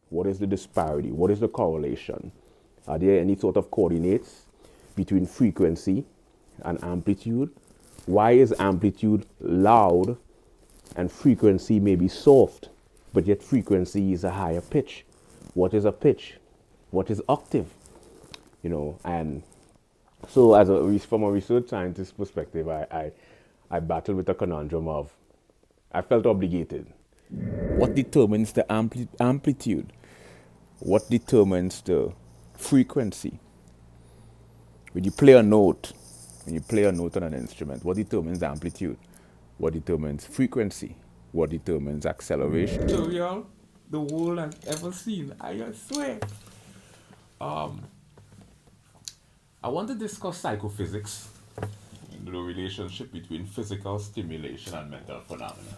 What is the disparity? What is the correlation? Are there any sort of coordinates between frequency and amplitude? Why is amplitude loud and frequency may be soft, but yet frequency is a higher pitch? What is a pitch? What is octave? You know, and so from a research scientist perspective, I battled with the conundrum of, I felt obligated. What determines the amplitude? What determines the frequency? When you play a note on an instrument, what determines amplitude? What determines frequency? What determines acceleration? Tutorial the world has ever seen, I swear. I want to discuss psychophysics, the relationship between physical stimulation and mental phenomena.